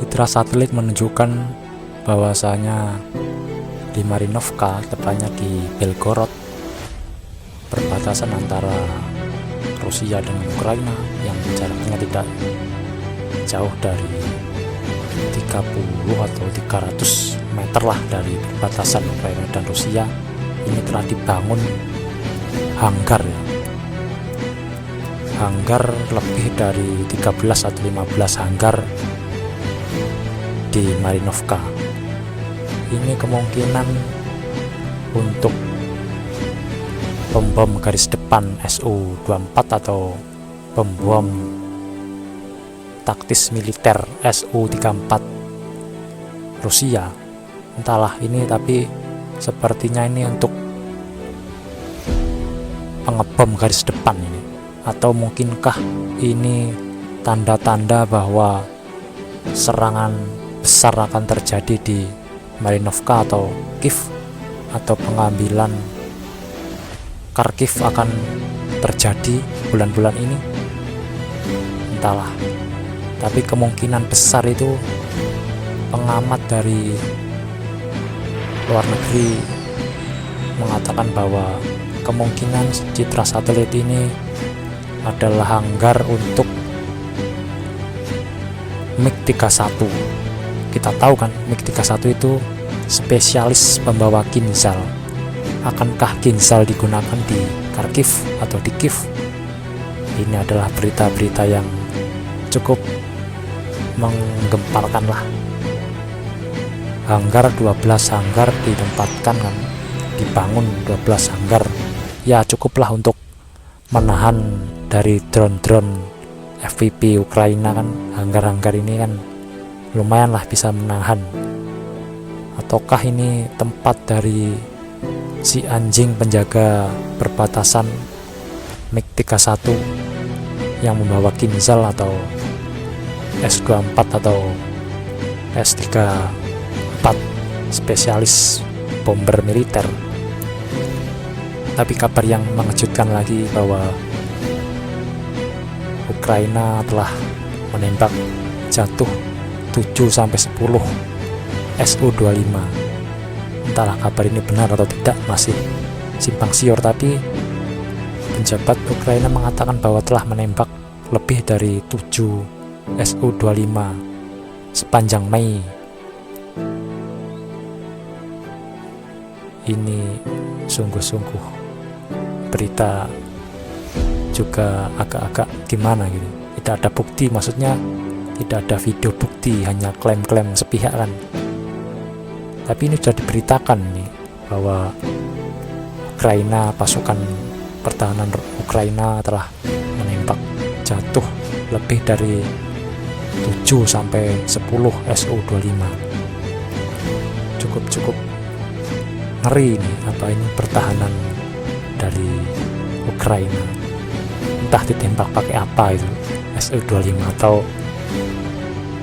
Citra satelit menunjukkan bahwasanya di Marinovka, tepatnya di Belgorod, perbatasan antara Rusia dengan Ukraina yang jaraknya tidak jauh dari 30 atau 300 meter lah dari perbatasan Ukraina dan Rusia, ini telah dibangun hanggar ya. Hanggar lebih dari 13 atau 15 hanggar di Marinovka. Ini kemungkinan untuk pembom garis depan Su-24 atau pembom taktis militer Su-34 Rusia. Entahlah ini, tapi sepertinya ini untuk pengebom garis depan ini. Atau mungkinkah ini tanda-tanda bahwa serangan besar akan terjadi di Marinovka atau Kiev, atau pengambilan Kharkiv akan terjadi bulan-bulan ini? Entahlah, tapi kemungkinan besar itu pengamat dari luar negeri mengatakan bahwa kemungkinan Citra satelit ini adalah hanggar untuk MiG-31. Kita tahu kan MiG-31 itu spesialis pembawa Kinzhal. Akankah Kinzhal digunakan di Kharkiv atau di Kiev? Ini adalah berita-berita yang cukup menggemparkan lah. Hanggar 12 hanggar ditempatkan kan, dibangun 12 hanggar. Ya cukuplah untuk menahan dari drone-drone FPV Ukraina kan. Hanggar-hanggar ini kan lumayan lah bisa menahan. Ataukah ini tempat dari si anjing penjaga perbatasan MiG-31 yang membawa Kinzhal atau S-24 atau S-34 spesialis bomber militer. Tapi kabar yang mengejutkan lagi bahwa Ukraina telah menembak jatuh 7-10 Su-25. Entahlah kabar ini benar atau tidak, masih simpang siur, tapi penjabat Ukraina mengatakan bahwa telah menembak lebih dari 7 Su-25 sepanjang Mei. Ini sungguh-sungguh berita juga agak-agak gimana gitu. Tidak ada bukti, maksudnya tidak ada video bukti, hanya klaim-klaim sepihak kan. Tapi ini sudah diberitakan nih bahwa Ukraina, pasukan pertahanan Ukraina telah menembak jatuh lebih dari 7-10 Su-25. Cukup ngeri nih apa ini pertahanan dari Ukraina. Entah ditembak pakai apa itu Su-25, atau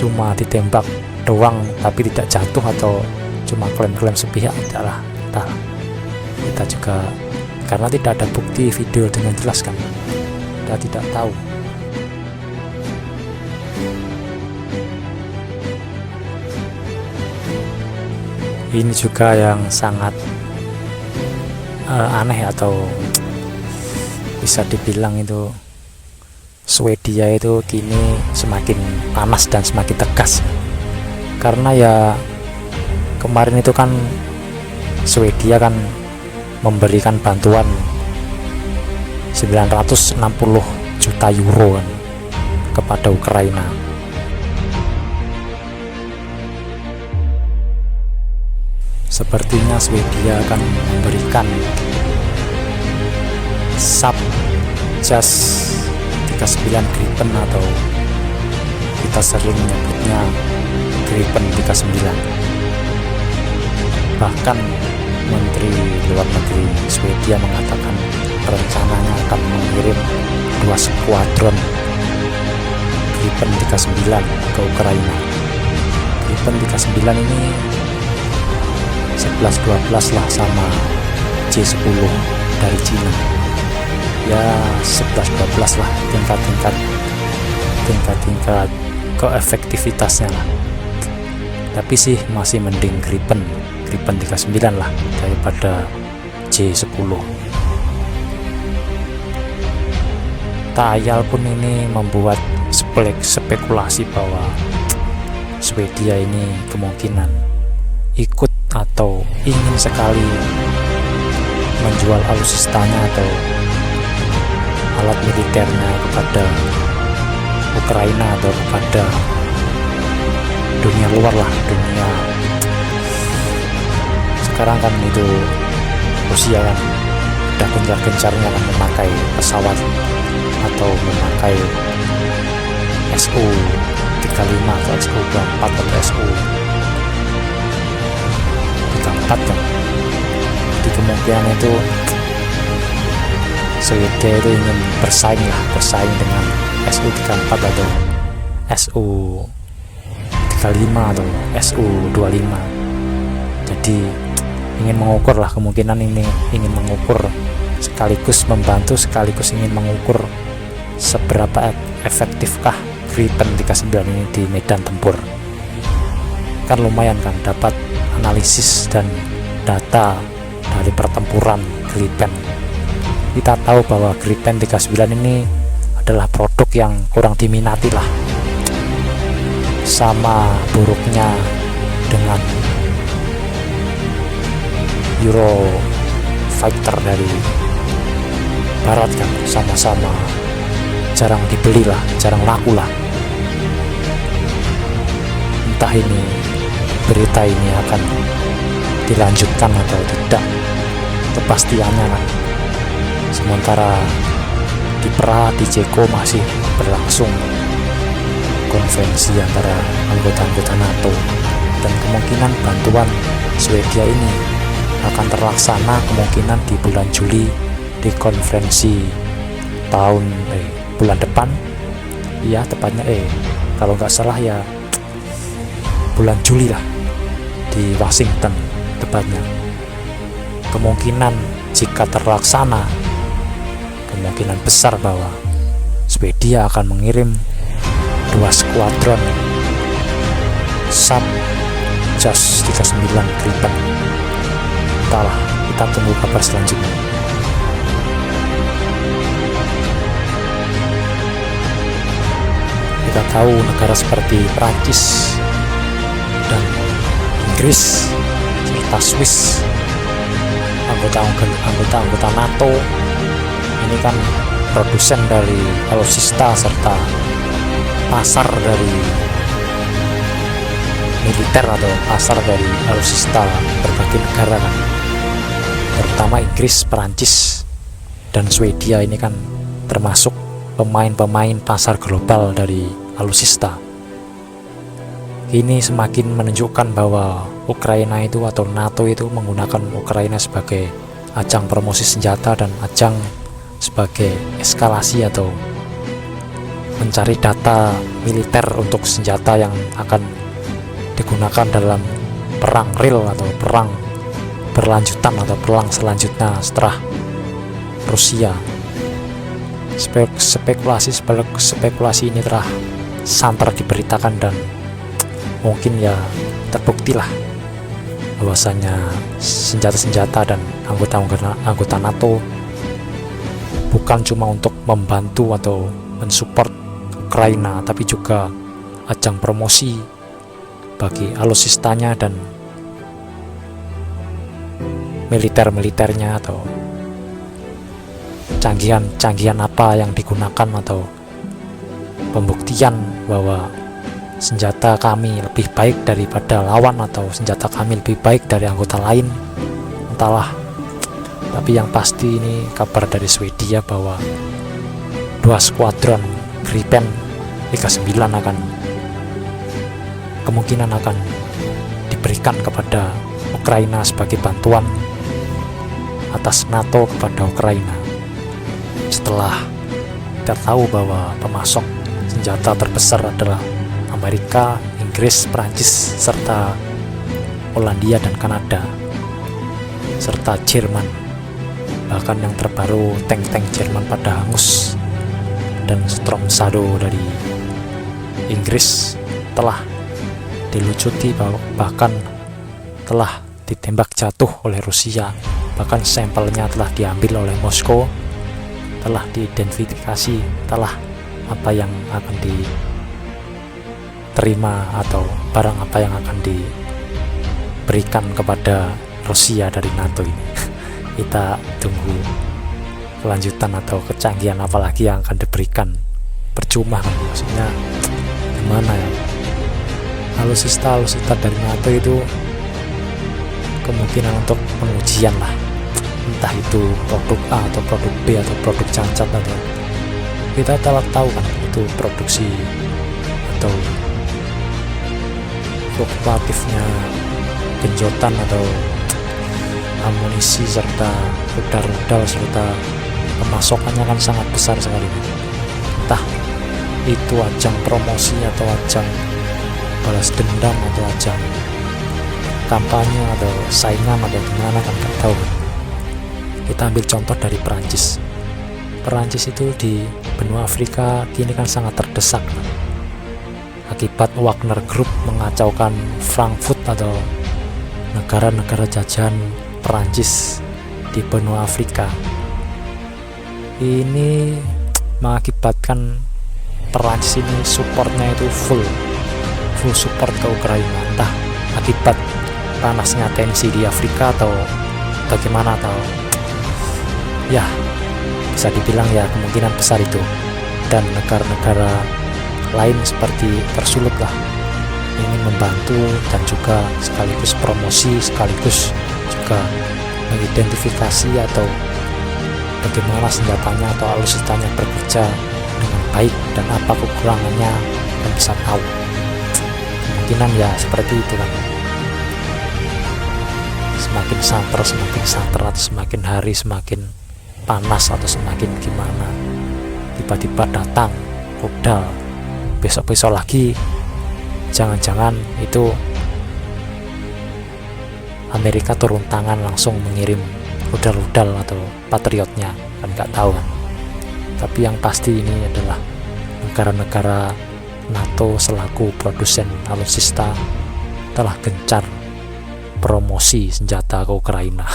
cuma ditembak doang tapi tidak jatuh, atau cuma klaim-klaim sepihak. Entahlah. Kita juga karena tidak ada bukti video dengan jelas kan, kita tidak tahu. Ini juga yang sangat aneh, atau bisa dibilang itu Swedia itu kini semakin panas dan semakin tegas. Karena ya kemarin itu kan Swedia kan memberikan bantuan 960 juta euro kan kepada Ukraina. Sepertinya Swedia akan memberikan Sub Jas 39 Gripen, atau kita sering menyebutnya Gripen 39. Bahkan Menteri Luar Negeri Swedia mengatakan rencananya akan mengirim 2 skuadron Gripen 39 ke Ukraina. Gripen 39 ini 11-12 lah sama C10 dari Cina. Ya 11-12 lah tingkat keefektivitasnya lah. tapi sih masih mending Gripen 39 lah daripada J10. Tayal pun ini membuat spekulasi bahwa Swedia ini kemungkinan ikut atau ingin sekali menjual alusistanya atau alat militernya kepada Ukraina atau kepada dunia luar lah, dunia sekarang kan itu Rusia kan udah gencar-gencarnya kan memakai pesawat atau memakai Su-35 atau Su-24 atau Su-34 kan. Di kemungkinan itu Swedia itu ingin bersaing dengan Su-34 atau Su-35 atau Su-25. Jadi ingin mengukur lah, kemungkinan ini ingin mengukur sekaligus membantu sekaligus ingin mengukur seberapa efektifkah Gripen 39 ini di medan tempur. Kan lumayan kan dapat analisis dan data dari pertempuran Gripen. Kita tahu bahwa Gripen 39 ini adalah produk yang kurang diminati lah, sama buruknya dengan Eurofighter dari barat kan, sama-sama jarang dibeli lah, jarang laku lah. Entah ini berita ini akan dilanjutkan atau tidak, kepastiannya kan. Sementara di Praha, di Ceko masih berlangsung konferensi antara anggota-anggota NATO, dan kemungkinan bantuan Swedia ini akan terlaksana kemungkinan di bulan Juli di konferensi bulan depan ya, tepatnya kalau nggak salah ya bulan Juli lah di Washington tepatnya. Kemungkinan jika terlaksana, kemungkinan besar bahwa Swedia akan mengirim 2 skuadron Sub JAS 39 Gripen. Entahlah, kita tunggu kabar selanjutnya. Kita tahu negara seperti Prancis dan Inggris serta Swiss, anggota NATO ini kan produsen dari alutsista serta pasar dari militer atau pasar dari alutsista berbagai negara kan, terutama Inggris, Perancis, dan Swedia ini kan termasuk pemain-pemain pasar global dari alutsista. Ini semakin menunjukkan bahwa Ukraina itu atau NATO itu menggunakan Ukraina sebagai ajang promosi senjata dan ajang sebagai eskalasi atau mencari data militer untuk senjata yang akan digunakan dalam perang real atau perang berlanjutan atau perang selanjutnya setelah Rusia. Spekulasi ini telah santer diberitakan dan mungkin ya terbuktilah bahwasanya senjata-senjata dan anggota NATO bukan cuma untuk membantu atau mensupport Ukraina, tapi juga ajang promosi bagi alutsistanya dan militernya atau canggihan apa yang digunakan atau pembuktian bahwa senjata kami lebih baik daripada lawan atau senjata kami lebih baik dari anggota lain, entahlah. Tapi yang pasti ini kabar dari Swedia bahwa 2 skuadron Gripen 39 kemungkinan akan diberikan kepada Ukraina sebagai bantuan atas NATO kepada Ukraina. Setelah kita tahu bahwa pemasok senjata terbesar adalah Amerika, Inggris, Prancis, serta Polandia dan Kanada, serta Jerman. Bahkan yang terbaru tank-tank Jerman pada hangus, dan Storm Shadow dari Inggris telah dilucuti, bahkan telah ditembak jatuh oleh Rusia, bahkan sampelnya telah diambil oleh Moskow, telah diidentifikasi, telah apa yang akan diterima atau barang apa yang akan diberikan kepada Rusia dari NATO ini. Kita tunggu kelanjutan atau kecanggihan apalagi yang akan diberikan. Percuma kan, maksudnya gimana ya, alutsista dari NATO itu kemungkinan untuk pengujian lah, entah itu produk A atau produk B atau produk cacat, atau kita telah tahu kan itu produksi atau fluktuatifnya genjotan atau amunisi serta rudal serta pemasokannya kan sangat besar sekali. Entah itu ajang promosi atau ajang balas dendam atau ajang kampanye atau saingan atau gimana kan gak tahu. Kita ambil contoh dari Perancis. Perancis itu di benua Afrika kini kan sangat terdesak kan? Akibat Wagner Group mengacaukan Frankfurt atau negara-negara jajahan Perancis di benua Afrika. Ini mengakibatkan Perancis ini supportnya itu full support ke Ukraina, entah akibat panasnya tensi di Afrika atau bagaimana, atau ya bisa dibilang ya kemungkinan besar itu. Dan negara-negara lain seperti tersulut lah, ingin membantu dan juga sekaligus promosi, sekaligus juga mengidentifikasi atau bagaimana senjatanya atau alutsistanya bekerja dengan baik dan apa kekurangannya dan bisa tahu. Kemungkinan ya seperti itu kan. Semakin santer atau semakin hari semakin panas atau semakin gimana, tiba-tiba datang rudal, besok-besok lagi jangan-jangan itu Amerika turun tangan langsung mengirim rudal-rudal atau patriotnya, kan nggak tahu kan. Tapi yang pasti ini adalah negara-negara NATO selaku produsen alutsista telah gencar promosi senjata ke Ukraina.